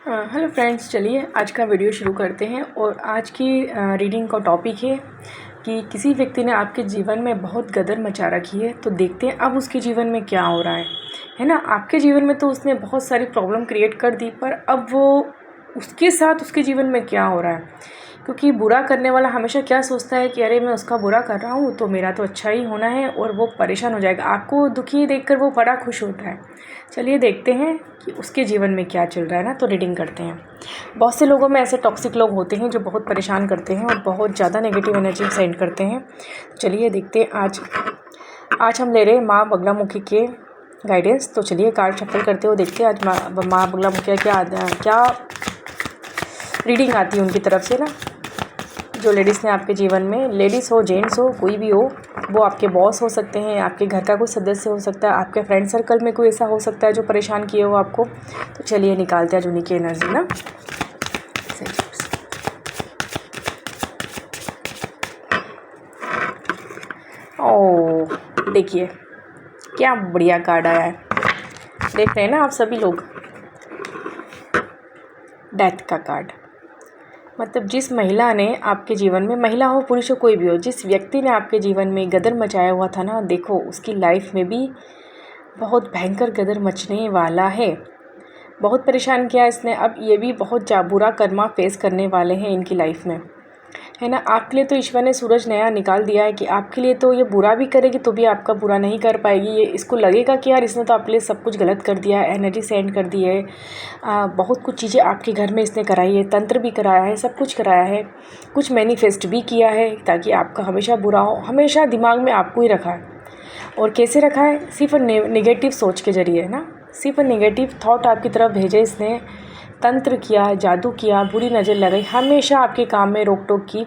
Hello friends, चलिए आज का वीडियो शुरू करते हैं। और आज की रीडिंग का टॉपिक है कि किसी व्यक्ति ने आपके जीवन में बहुत गदर मचा रखी है, तो देखते हैं अब उसके जीवन में क्या हो रहा है ना। आपके जीवन में तो उसने बहुत सारी प्रॉब्लम क्रिएट कर दी, पर अब वो उसके साथ उसके जीवन में क्या हो रहा है। क्योंकि बुरा करने वाला हमेशा क्या सोचता है कि अरे मैं उसका बुरा कर रहा हूँ तो मेरा तो अच्छा ही होना है, और वो परेशान हो जाएगा। आपको दुखी देखकर वो बड़ा खुश होता है। चलिए देखते हैं कि उसके जीवन में क्या चल रहा है ना, तो रीडिंग करते हैं। बहुत से लोगों में ऐसे टॉक्सिक लोग होते हैं जो बहुत परेशान करते हैं और बहुत ज़्यादा नेगेटिव एनर्जी सेंड करते हैं। चलिए देखते हैं। आज हम ले रहे हैं माँ बगलामुखी के गाइडेंस। तो चलिए कार्ड शफल करते हो, देखते हैं आज माँ बगलामुखी क्या रीडिंग आती है उनकी तरफ से ना। जो लेडीज़ ने आपके जीवन में, लेडीज़ हो जेंट्स हो कोई भी हो, वो आपके बॉस हो सकते हैं, आपके घर का कोई सदस्य हो सकता है, आपके फ्रेंड सर्कल में कोई ऐसा हो सकता है जो परेशान किए हो आपको। तो चलिए निकालते हैं जुनी की एनर्जी ना। ओह देखिए क्या बढ़िया कार्ड आया है, देख रहे हैं ना आप सभी लोग। डेथ का कार्ड, मतलब जिस महिला ने आपके जीवन में, महिला हो पुरुष हो कोई भी हो, जिस व्यक्ति ने आपके जीवन में गदर मचाया हुआ था ना, देखो उसकी लाइफ में भी बहुत भयंकर गदर मचने वाला है। बहुत परेशान किया इसने, अब ये भी बहुत बुरा कर्मा फेस करने वाले हैं इनकी लाइफ में, है ना। आपके लिए तो ईश्वर ने सूरज नया निकाल दिया है कि आपके लिए तो ये बुरा भी करेगी तो भी आपका बुरा नहीं कर पाएगी। ये इसको लगेगा कि यार इसने तो आपके लिए सब कुछ गलत कर दिया है, एनर्जी सेंड कर दी है, बहुत कुछ चीज़ें आपके घर में इसने कराई है, तंत्र भी कराया है, सब कुछ कराया है, कुछ मैनिफेस्ट भी किया है ताकि आपका हमेशा बुरा हो। हमेशा दिमाग में आपको ही रखा है। और कैसे रखा है? सिर्फ नेगेटिव सोच के ज़रिए ना, सिर्फ नेगेटिव थॉट आपकी तरफ भेजे इसने, तंत्र किया, जादू किया, बुरी नज़र लगाई, हमेशा आपके काम में रोक टोक की,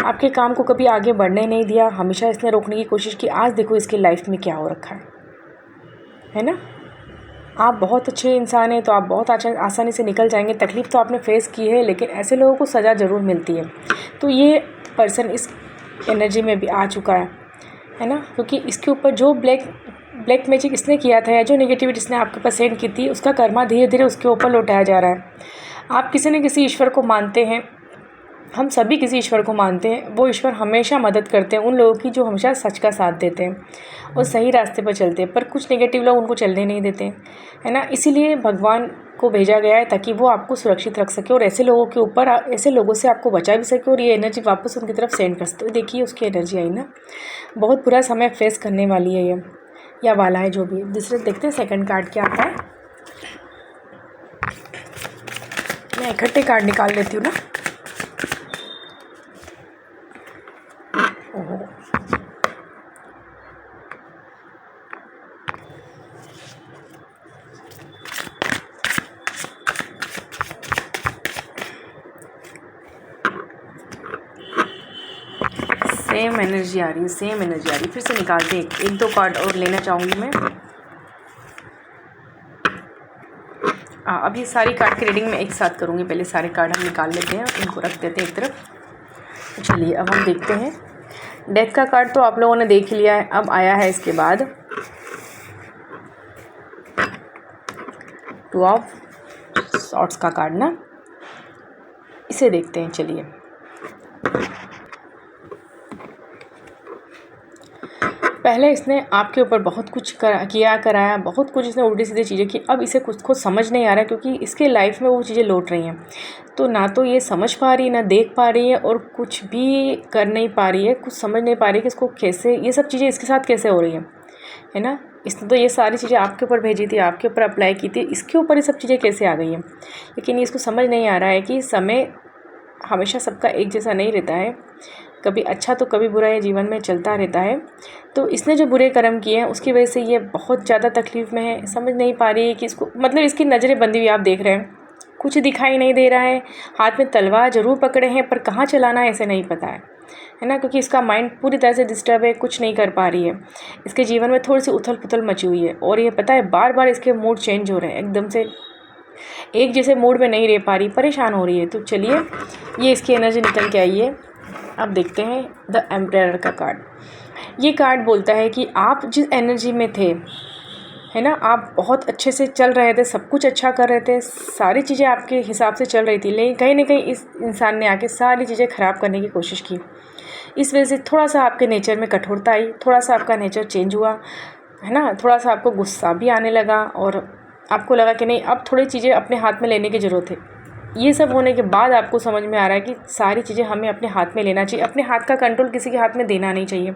आपके काम को कभी आगे बढ़ने नहीं दिया, हमेशा इसने रोकने की कोशिश की। आज देखो इसकी लाइफ में क्या हो रखा है ना। आप बहुत अच्छे इंसान हैं तो आप बहुत आसानी से निकल जाएंगे। तकलीफ़ तो आपने फेस की है, लेकिन ऐसे लोगों को सज़ा ज़रूर मिलती है। तो ये पर्सन इस एनर्जी में भी आ चुका है ना, क्योंकि इसके ऊपर जो ब्लैक मैजिक इसने किया था या जो नेगेटिविटी इसने आपके पास सेंड की थी, उसका कर्मा धीरे धीरे उसके ऊपर लौटाया जा रहा है। आप किसी न किसी ईश्वर को मानते हैं, हम सभी किसी ईश्वर को मानते हैं। वो ईश्वर हमेशा मदद करते हैं उन लोगों की जो हमेशा सच का साथ देते हैं और सही रास्ते पर चलते हैं, पर कुछ नेगेटिव लोग उनको चलने नहीं देते, है ना। इसीलिए भगवान को भेजा गया है ताकि वो आपको सुरक्षित रख सके और ऐसे लोगों के ऊपर, ऐसे लोगों से आपको बचा भी सके और ये एनर्जी वापस उनकी तरफ सेंड कर सकते। देखिए उसकी एनर्जी आई ना, बहुत बुरा समय फेस करने वाली है ये, या वाला है जो भी। दूसरे देखते हैं सेकंड कार्ड क्या आता है। मैं इकट्ठे कार्ड निकाल लेती हूँ ना। ओहो, सेम एनर्जी आ रही है, सेम एनर्जी आ रही है। फिर से निकालते हैं, एक दो कार्ड और लेना चाहूँगी मैं। अब ये सारी कार्ड की रीडिंग में एक साथ करूँगी। पहले सारे कार्ड हम निकाल लेते हैं, इनको रख देते हैं एक तरफ। चलिए अब हम देखते हैं। डेथ का कार्ड तो आप लोगों ने देख लिया है, अब आया है इसके बाद टू ऑफ सॉर्ड्स का कार्ड ना, इसे देखते हैं। चलिए पहले इसने आपके ऊपर बहुत कुछ कराया, बहुत कुछ इसने उल्टी सीधी चीज़ें की। अब इसे कुछ को समझ नहीं आ रहा है, क्योंकि इसके लाइफ में वो चीज़ें लौट रही हैं, तो ना तो ये समझ पा रही है, ना देख पा रही है, और कुछ भी कर नहीं पा रही है, कुछ समझ नहीं पा रही है कि इसको कैसे, ये सब चीज़ें इसके साथ कैसे हो रही है ना। इसने तो ये सारी चीज़ें आपके ऊपर भेजी थी, आपके ऊपर अप्लाई की थी, इसके ऊपर ये सब चीज़ें कैसे आ गई हैं। लेकिन इसको समझ नहीं आ रहा है कि समय हमेशा सबका एक जैसा नहीं रहता है, कभी अच्छा तो कभी बुरा, ये जीवन में चलता रहता है। तो इसने जो बुरे कर्म किए हैं उसकी वजह से ये बहुत ज़्यादा तकलीफ़ में है, समझ नहीं पा रही है कि इसको, मतलब इसकी नज़रें बंदी हुई, आप देख रहे हैं, कुछ दिखाई नहीं दे रहा है। हाथ में तलवार ज़रूर पकड़े हैं, पर कहाँ चलाना है ऐसे नहीं पता है ना, क्योंकि इसका माइंड पूरी तरह से डिस्टर्ब है, कुछ नहीं कर पा रही है। इसके जीवन में थोड़ी सी उथल पुथल मची हुई है, और ये पता है बार बार इसके मूड चेंज हो रहे हैं, एकदम से एक जैसे मूड में नहीं रह पा रही, परेशान हो रही है। तो चलिए ये इसकी एनर्जी निकल के आई है। अब देखते हैं द एम्परर का कार्ड। ये कार्ड बोलता है कि आप जिस एनर्जी में थे है ना। आप बहुत अच्छे से चल रहे थे, सब कुछ अच्छा कर रहे थे, सारी चीज़ें आपके हिसाब से चल रही थी, लेकिन कहीं ना कहीं इस इंसान ने आके सारी चीज़ें ख़राब करने की कोशिश की। इस वजह से थोड़ा सा आपके नेचर में कठोरता आई, थोड़ा सा आपका नेचर चेंज हुआ, है ना। थोड़ा सा आपको गुस्सा भी आने लगा और आपको लगा कि नहीं, अब थोड़ी चीज़ें अपने हाथ में लेने की ज़रूरत है। ये सब होने के बाद आपको समझ में आ रहा है कि सारी चीज़ें हमें अपने हाथ में लेना चाहिए, अपने हाथ का कंट्रोल किसी के हाथ में देना नहीं चाहिए।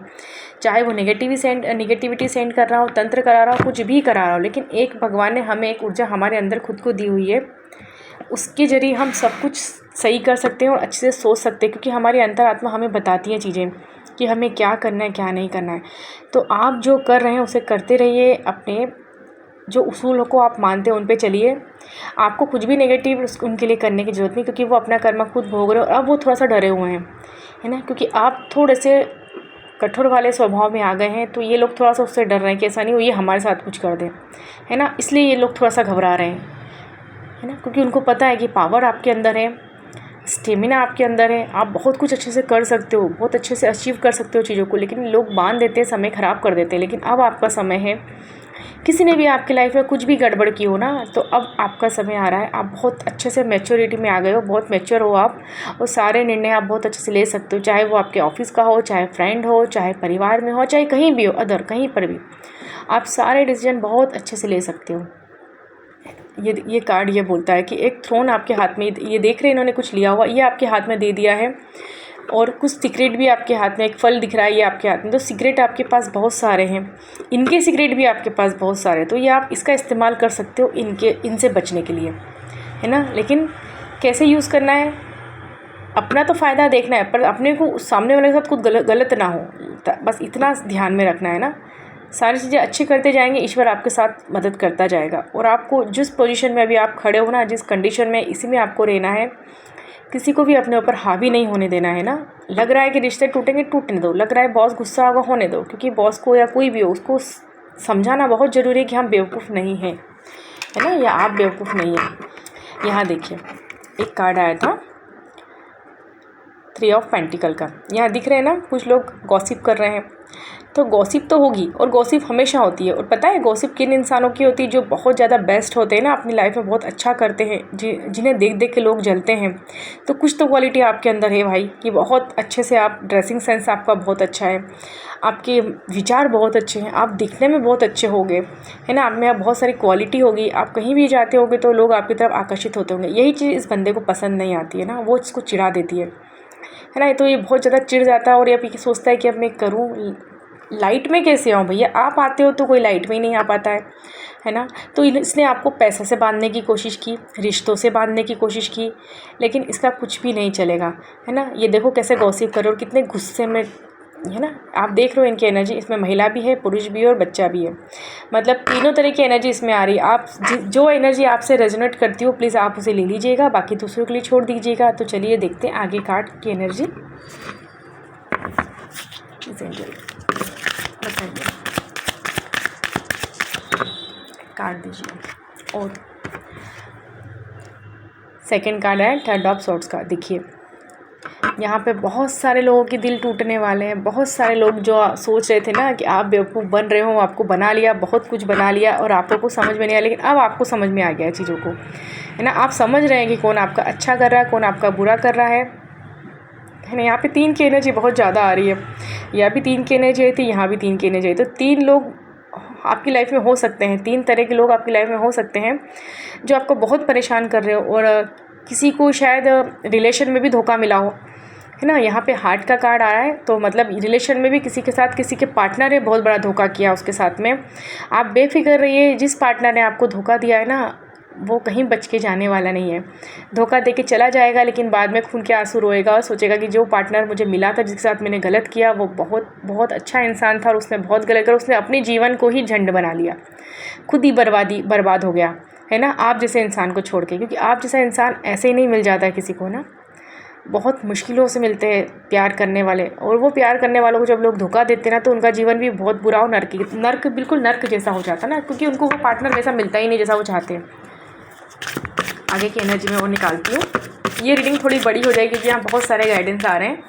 चाहे वो नेगेटिविटी सेंड कर रहा हो, तंत्र करा रहा हो, कुछ भी करा रहा हो, लेकिन एक भगवान ने हमें एक ऊर्जा हमारे अंदर खुद को दी हुई है, उसके ज़रिए हम सब कुछ सही कर सकते हैं और अच्छे से सोच सकते हैं, क्योंकि हमारी अंतरात्मा हमें बताती है चीज़ें कि हमें क्या करना है क्या नहीं करना है। तो आप जो कर रहे हैं उसे करते रहिए, अपने जो उसूलों को आप मानते हैं उन पे चलिए। आपको कुछ भी नेगेटिव उनके लिए करने की ज़रूरत नहीं, क्योंकि वो अपना कर्म खुद भोग रहे हो। अब वो थोड़ा सा डरे हुए हैं, है ना, क्योंकि आप थोड़े से कठोर वाले स्वभाव में आ गए हैं, तो ये लोग थोड़ा सा उससे डर रहे हैं कि ऐसा नहीं हो ये हमारे साथ कुछ कर दें, है ना। इसलिए ये लोग थोड़ा सा घबरा रहे हैं, है ना, क्योंकि उनको पता है कि पावर आपके अंदर है, स्टेमिना आपके अंदर है, आप बहुत कुछ अच्छे से कर सकते हो, बहुत अच्छे से अचीव कर सकते हो चीज़ों को, लेकिन लोग बांध देते हैं, समय ख़राब कर देते हैं। लेकिन अब आपका समय है। किसी ने भी आपकी लाइफ में कुछ भी गड़बड़ की हो ना, तो अब आपका समय आ रहा है। आप बहुत अच्छे से मैच्योरिटी में आ गए हो, बहुत मैच्योर हो आप, और सारे निर्णय आप बहुत अच्छे से ले सकते हो, चाहे वो आपके ऑफिस का हो, चाहे फ्रेंड हो, चाहे परिवार में हो, चाहे कहीं भी हो, अदर कहीं पर भी आप सारे डिसीजन बहुत अच्छे से ले सकते हो। ये कार्ड ये बोलता है कि एक थ्रोन आपके हाथ में, ये देख रहे हैं इन्होंने कुछ लिया हुआ, ये आपके हाथ में दे दिया है, और कुछ सीक्रेट भी आपके हाथ में, एक फल दिख रहा है ये आपके हाथ में। तो सीक्रेट आपके पास बहुत सारे हैं, इनके सीक्रेट भी आपके पास बहुत सारे हैं, तो ये आप इसका इस्तेमाल कर सकते हो इनसे बचने के लिए, है ना। लेकिन कैसे यूज़ करना है, अपना तो फ़ायदा देखना है, पर अपने को सामने वाले के साथ कुछ गलत ना हो, बस इतना ध्यान में रखना है ना। सारी चीज़ें अच्छी करते जाएंगे, ईश्वर आपके साथ मदद करता जाएगा। और आपको जिस पोजीशन में अभी आप खड़े हो ना, जिस कंडीशन में, इसी में आपको रहना है। किसी को भी अपने ऊपर हावी नहीं होने देना है ना। लग रहा है कि रिश्ते टूटेंगे, टूटने दो, लग रहा है बॉस गुस्सा होगा, होने दो, क्योंकि बॉस को या कोई भी हो, उसको समझाना बहुत ज़रूरी है कि हम बेवकूफ़ नहीं हैं, है ना, या आप बेवकूफ़ नहीं हैं। यहाँ देखिए एक कार्ड आया था 3 ऑफ पेंटिकल का, यहाँ दिख रहे हैं ना, कुछ लोग गॉसिप कर रहे हैं। तो गॉसिप तो होगी, और गॉसिप हमेशा होती है। और पता है गॉसिप किन इंसानों की होती है, जो बहुत ज़्यादा बेस्ट होते हैं ना, अपनी लाइफ में बहुत अच्छा करते हैं, जिन्हें देख देख के लोग जलते हैं। तो कुछ तो क्वालिटी आपके अंदर है भाई, कि बहुत अच्छे से आप, ड्रेसिंग सेंस आपका बहुत अच्छा है, आपके विचार बहुत अच्छे हैं, आप दिखने में बहुत अच्छे होंगे, है ना, आप में बहुत सारी क्वालिटी होगी, आप कहीं भी जाते होंगे तो लोग आपकी तरफ आकर्षित होते होंगे। यही चीज़ इस बंदे को पसंद नहीं आती है ना, वो इसको चिढ़ा देती है ना। तो ये बहुत ज़्यादा चिढ़ जाता है, और ये सोचता है कि अब मैं करूँ, लाइट में कैसे आऊँ भैया, आप आते हो तो कोई लाइट में ही नहीं आ पाता है ना। तो इसने आपको पैसे से बांधने की कोशिश की, रिश्तों से बांधने की कोशिश की, लेकिन इसका कुछ भी नहीं चलेगा, है ना। ये देखो कैसे गॉसिप करो, और कितने गुस्से में, है ना। आप देख रहे हो इनकी एनर्जी, इसमें महिला भी है, पुरुष भी है, और बच्चा भी है, मतलब तीनों तरह की एनर्जी इसमें आ रही है। आप जो एनर्जी आपसे रेजोनेट करती हो, प्लीज़ आप उसे ले लीजिएगा, बाकी दूसरों के लिए छोड़ दीजिएगा। तो चलिए देखते हैं आगे कार्ड की एनर्जी। बताइए, कार्ड दीजिए। और सेकंड कार्ड है 3 ऑफ सॉर्ड्स का। देखिए यहाँ पे बहुत सारे लोगों के दिल टूटने वाले हैं। बहुत सारे लोग जो सोच रहे थे ना कि आप बेवकूफ़ बन रहे हो, आपको बना लिया, बहुत कुछ बना लिया, और आप लोग को समझ में नहीं आया, लेकिन अब आपको समझ में आ गया है चीज़ों को, है ना। आप समझ रहे हैं कि कौन आपका अच्छा कर रहा है, कौन आपका बुरा कर रहा है ना। यहाँ पे 3 की एनर्जी बहुत ज़्यादा आ रही है, यहाँ भी 3 की एनर्जी आई थी, यहाँ भी 3 की एनर्जी आई। तो 3 लोग आपकी लाइफ में हो सकते हैं, 3 तरह के लोग आपकी लाइफ में हो सकते हैं, जो आपको बहुत परेशान कर रहे हो, और किसी को शायद रिलेशन में भी धोखा मिला हो, है ना। यहाँ पे हार्ट का कार्ड आ रहा है, तो मतलब रिलेशन में भी किसी के साथ, किसी के पार्टनर ने बहुत बड़ा धोखा किया उसके साथ में। आप बेफिक्र रहिए, जिस पार्टनर ने आपको धोखा दिया है ना, वो कहीं बच के जाने वाला नहीं है। धोखा दे के चला जाएगा, लेकिन बाद में खून के आंसू रोएगा, और सोचेगा कि जो पार्टनर मुझे मिला था, जिसके साथ मैंने गलत किया, वो बहुत बहुत अच्छा इंसान था, और उसने बहुत गलत किया, उसने अपने जीवन को ही झंड बना लिया, खुद ही बर्बाद हो गया, है ना, आप जैसे इंसान को छोड़ के। क्योंकि आप जैसा इंसान ऐसे ही नहीं मिल जाता है किसी को ना, बहुत मुश्किलों से मिलते हैं प्यार करने वाले। और वो प्यार करने वालों को जब लोग धोखा देते हैं ना, तो उनका जीवन भी बहुत बुरा और नर्क बिल्कुल नर्क जैसा हो जाता है ना, क्योंकि उनको वो पार्टनर वैसा मिलता ही नहीं जैसा वो चाहते हैं। आगे की एनर्जी में वो निकालती हूँ। ये रीडिंग थोड़ी बड़ी हो जाएगी क्योंकि यहाँ बहुत सारे गाइडेंस आ रहे हैं।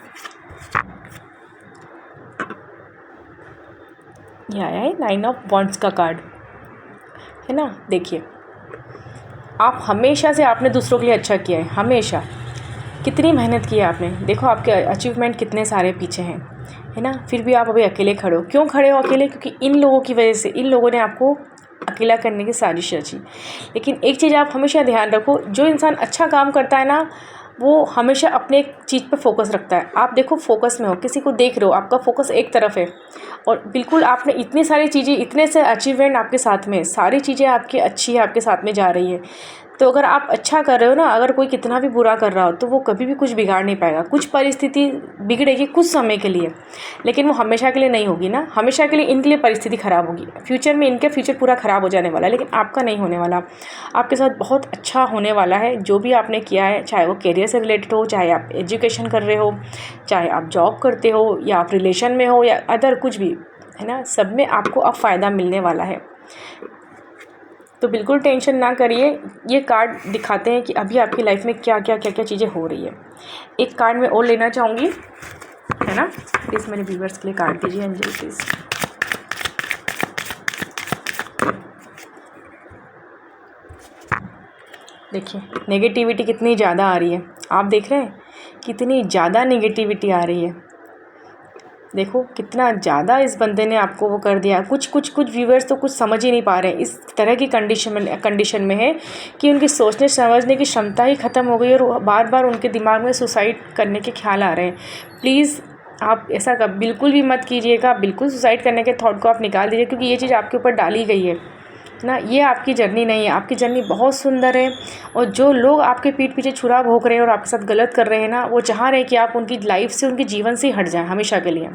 ये आया है 9 ऑफ वॉन्ड्स का कार्ड। है ना। देखिए, आप हमेशा से आपने दूसरों के लिए अच्छा किया है, हमेशा कितनी मेहनत की है आपने, देखो आपके अचीवमेंट कितने सारे पीछे हैं, है ना। फिर भी आप अभी अकेले खड़े हो। क्यों खड़े हो अकेले? क्योंकि इन लोगों की वजह से, इन लोगों ने आपको अकेला करने की साजिश रची। लेकिन एक चीज़ आप हमेशा ध्यान रखो, जो इंसान अच्छा काम करता है ना, वो हमेशा अपने एक चीज़ पे फोकस रखता है। आप देखो फोकस में हो, किसी को देख रहे हो, आपका फोकस एक तरफ है और बिल्कुल आपने इतनी सारी चीज़ें, इतने से अचीवमेंट आपके साथ में, सारी चीज़ें आपकी अच्छी है, आपके साथ में जा रही है। तो अगर आप अच्छा कर रहे हो ना, अगर कोई कितना भी बुरा कर रहा हो तो वो कभी भी कुछ बिगाड़ नहीं पाएगा। कुछ परिस्थिति बिगड़ेगी कुछ समय के लिए, लेकिन वो हमेशा के लिए नहीं होगी ना। हमेशा के लिए इनके लिए परिस्थिति ख़राब होगी, फ्यूचर में इनका फ्यूचर पूरा ख़राब हो जाने वाला है, लेकिन आपका नहीं होने वाला। आपके साथ बहुत अच्छा होने वाला है। जो भी आपने किया है, चाहे वो करियर से रिलेटेड हो, चाहे आप एजुकेशन कर रहे हो, चाहे आप जॉब करते हो, या आप रिलेशन में हो, या अदर कुछ भी, है ना, सब में आपको अब फ़ायदा मिलने वाला है। तो बिल्कुल टेंशन ना करिए। ये कार्ड दिखाते हैं कि अभी आपकी लाइफ में क्या क्या क्या क्या चीज़ें हो रही है। एक कार्ड मैं और लेना चाहूँगी, है ना। प्लीज़ मेरे व्यूवर्स के लिए कार्ड दीजिए एंजल प्लीज़। देखिए नेगेटिविटी कितनी ज़्यादा आ रही है, आप देख रहे हैं कितनी ज़्यादा नेगेटिविटी आ रही है। देखो कितना ज़्यादा इस बंदे ने आपको वो कर दिया। कुछ व्यूवर्स तो कुछ समझ ही नहीं पा रहे हैं, इस तरह की कंडीशन में है कि उनकी सोचने समझने की क्षमता ही ख़त्म हो गई और बार बार उनके दिमाग में सुसाइड करने के ख्याल आ रहे हैं। प्लीज़ आप ऐसा बिल्कुल भी मत कीजिएगा, बिल्कुल सुसाइड करने के थॉट को आप निकाल दीजिए, क्योंकि ये चीज़ आपके ऊपर डाली गई है ना। ये आपकी जर्नी नहीं है, आपकी जर्नी बहुत सुंदर है। और जो लोग आपके पीठ पीछे छुरा भोंक रहे हैं और आपके साथ गलत कर रहे हैं ना, वो चाह रहे हैं कि आप उनकी लाइफ से, उनके जीवन से हट जाएं हमेशा के लिए,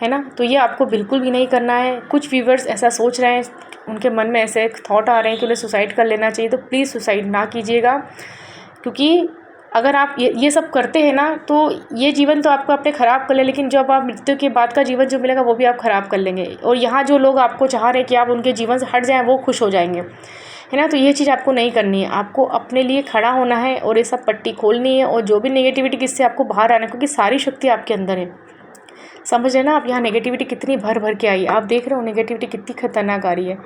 है ना। तो ये आपको बिल्कुल भी नहीं करना है। कुछ व्यूवर्स ऐसा सोच रहे हैं, उनके मन में ऐसे थॉट आ रहे हैं कि उन्हें सुसाइड कर लेना चाहिए, तो प्लीज़ सुसाइड ना कीजिएगा। क्योंकि अगर आप ये सब करते हैं ना, तो ये जीवन तो आपको अपने ख़राब कर ले, लेकिन जब आप मृत्यु के बाद का जीवन जो मिलेगा वो भी आप ख़राब कर लेंगे। और यहाँ जो लोग आपको चाह रहे हैं कि आप उनके जीवन से हट जाएं, वो खुश हो जाएंगे, है ना। तो ये चीज़ आपको नहीं करनी है, आपको अपने लिए खड़ा होना है और ये सब पट्टी खोलनी है। और जो भी नेगेटिविटी किससे आपको बाहर आना है, क्योंकि सारी शक्ति आपके अंदर है। समझ रहे ना आप, यहाँ नेगेटिविटी कितनी भर भर के आई है। आप देख रहे हो नेगेटिविटी कितनी खतरनाक आ रही है।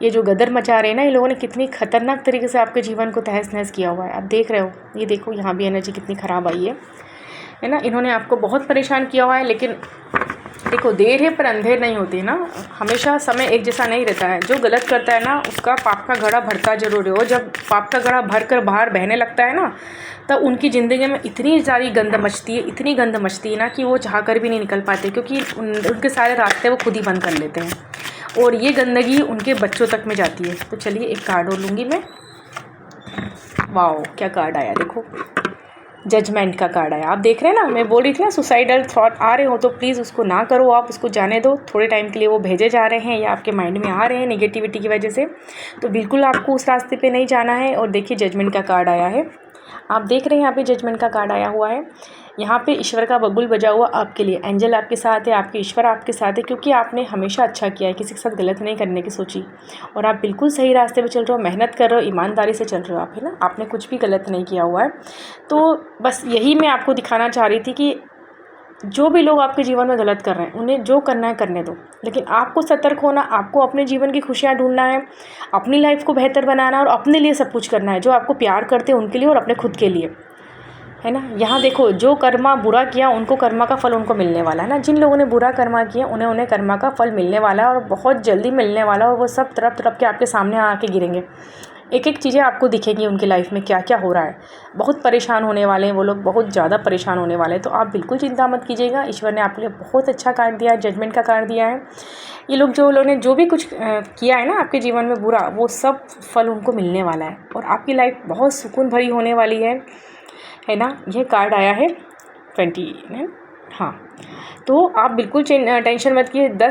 ये जो गदर मचा रहे हैं ना, ये लोगों ने कितनी खतरनाक तरीके से आपके जीवन को तहस नहस किया हुआ है। आप देख रहे हो, ये देखो यहाँ भी एनर्जी कितनी ख़राब आई है ना। इन्होंने आपको बहुत परेशान किया हुआ है, लेकिन देखो देर है पर अंधेर नहीं होती है ना। हमेशा समय एक जैसा नहीं रहता है। जो गलत करता है ना, उसका पाप का घड़ा भरता जरूर है। और जब पाप का घड़ा भर कर बाहर बहने लगता है ना, तब उनकी ज़िंदगी में इतनी सारी गंद मचती है, इतनी गंद मचती है ना, कि वो चाह कर भी नहीं निकल पाते, क्योंकि उनके सारे रास्ते वो खुद ही बंद कर लेते हैं और ये गंदगी उनके बच्चों तक में जाती है। तो चलिए एक कार्ड और लूँगी मैं। वाओ क्या कार्ड आया, देखो जजमेंट का कार्ड आया। आप देख रहे हैं ना, मैं बोल रही थी ना सुसाइडल थॉट आ रहे हो तो प्लीज़ उसको ना करो, आप उसको जाने दो। थोड़े टाइम के लिए वो भेजे जा रहे हैं या आपके माइंड में आ रहे हैं नेगेटिविटी की वजह से, तो बिल्कुल आपको उस रास्ते पे नहीं जाना है। और देखिए जजमेंट का कार्ड आया है, आप देख रहे हैं यहाँ पे जजमेंट का कार्ड आया हुआ है। यहाँ पे ईश्वर का बबुल बजा हुआ आपके लिए। एंजल आपके साथ है, आपके ईश्वर आपके साथ है, क्योंकि आपने हमेशा अच्छा किया है, किसी के साथ गलत नहीं करने की सोची और आप बिल्कुल सही रास्ते पे चल रहे हो, मेहनत कर रहे हो, ईमानदारी से चल रहे हो आप, है ना। आपने कुछ भी गलत नहीं किया हुआ है। तो बस यही मैं आपको दिखाना चाह रही थी कि जो भी लोग आपके जीवन में गलत कर रहे हैं, उन्हें जो करना है करने दो, लेकिन आपको सतर्क होना, आपको अपने जीवन की खुशियाँ ढूंढना है, अपनी लाइफ को बेहतर बनाना और अपने लिए सब कुछ करना है। जो आपको प्यार करते हैं उनके लिए और अपने खुद के लिए, है ना। यहाँ देखो जो कर्मा बुरा किया उनको कर्मा का फल उनको मिलने वाला है ना। जिन लोगों ने बुरा कर्मा किया उन्हें कर्मा का फल मिलने वाला है और बहुत जल्दी मिलने वाला है। और वो सब तरफ के आपके सामने आके गिरेंगे, एक एक चीज़ें आपको दिखेंगी उनकी लाइफ में क्या क्या हो रहा है। बहुत परेशान होने वाले हैं वो लोग, बहुत ज़्यादा परेशान होने वाले हैं। तो आप बिल्कुल चिंता मत कीजिएगा, ईश्वर ने आपके लिए बहुत अच्छा कार्ड दिया है, जजमेंट का कार्ड दिया है। ये लोग जो लोगों ने जो भी कुछ किया है ना आपके जीवन में बुरा, वो सब फल उनको मिलने वाला है और आपकी लाइफ बहुत सुकून भरी होने वाली है ना। यह कार्ड आया है 20 है, हाँ। तो आप बिल्कुल टेंशन मत कीजिए।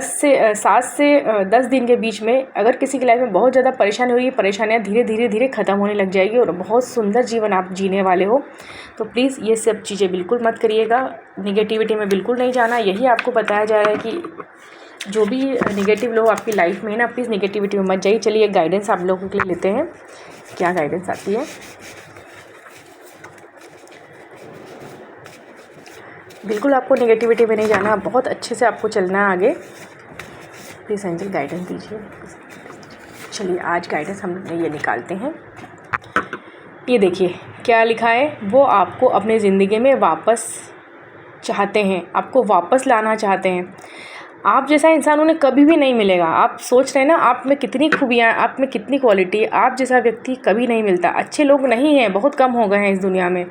7 से 10 दिन के बीच में अगर किसी की लाइफ में बहुत ज़्यादा परेशानी हो रही है, परेशानियाँ धीरे धीरे ख़त्म होने लग जाएगी और बहुत सुंदर जीवन आप जीने वाले हो। तो प्लीज़ ये सब चीज़ें बिल्कुल मत करिएगा, नेगेटिविटी में बिल्कुल नहीं जाना। यही आपको बताया जा रहा है कि जो भी नेगेटिव लोग आपकी लाइफ में है ना, प्लीज़ नेगेटिविटी में मत जाइए। चलिए एक गाइडेंस आप लोगों के लिए लेते हैं, क्या गाइडेंस आती है। बिल्कुल आपको नेगेटिविटी में नहीं जाना, बहुत अच्छे से आपको चलना है आगे। प्लीज़ एंजल गाइडेंस दीजिए। चलिए आज गाइडेंस हम ये निकालते हैं। ये देखिए क्या लिखा है, वो आपको अपने ज़िंदगी में वापस चाहते हैं, आपको वापस लाना चाहते हैं। आप जैसा इंसान उन्हें कभी भी नहीं मिलेगा। आप सोच रहे हैं ना आप में कितनी खूबियाँ, आप में कितनी क्वालिटी, आप जैसा व्यक्ति कभी नहीं मिलता। अच्छे लोग नहीं हैं, बहुत कम हो गए हैं इस दुनिया में,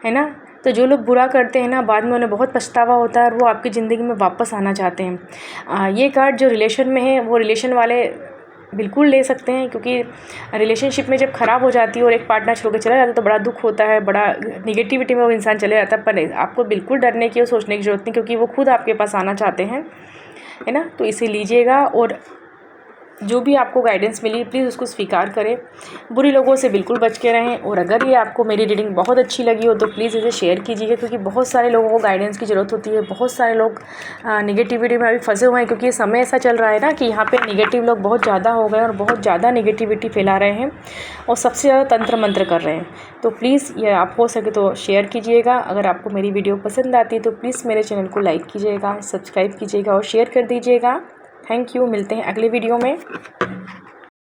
है ना। तो जो लोग बुरा करते हैं ना, बाद में उन्हें बहुत पछतावा होता है और वो आपकी ज़िंदगी में वापस आना चाहते हैं। ये कार्ड जो रिलेशन में है, वो रिलेशन वाले बिल्कुल ले सकते हैं, क्योंकि रिलेशनशिप में जब ख़राब हो जाती है और एक पार्टनर छोड़ के चला जाता है तो बड़ा दुख होता है, बड़ा निगेटिविटी में वो इंसान चले जाता है। पर आपको बिल्कुल डरने की और सोचने की ज़रूरत नहीं, क्योंकि वो खुद आपके पास आना चाहते हैं, है ना। तो इसे लीजिएगा और जो भी आपको गाइडेंस मिली प्लीज़ उसको स्वीकार करें। बुरी लोगों से बिल्कुल बच के रहें। और अगर ये आपको मेरी रीडिंग बहुत अच्छी लगी हो तो प्लीज़ इसे शेयर कीजिएगा, क्योंकि बहुत सारे लोगों को गाइडेंस की ज़रूरत होती है। बहुत सारे लोग निगेटिविटी में अभी फंसे हुए हैं, क्योंकि ये समय ऐसा चल रहा है ना कि यहाँ पे निगेटिव लोग बहुत ज़्यादा हो गए और बहुत ज़्यादा निगेटिविटी फैला रहे हैं और सबसे ज़्यादा तंत्र मंत्र कर रहे हैं। तो प्लीज़ ये आप हो सके तो शेयर कीजिएगा। अगर आपको मेरी वीडियो पसंद आती है तो प्लीज़ मेरे चैनल को लाइक कीजिएगा, सब्सक्राइब कीजिएगा और शेयर कर दीजिएगा। Thank you. मिलते हैं अगले वीडियो में।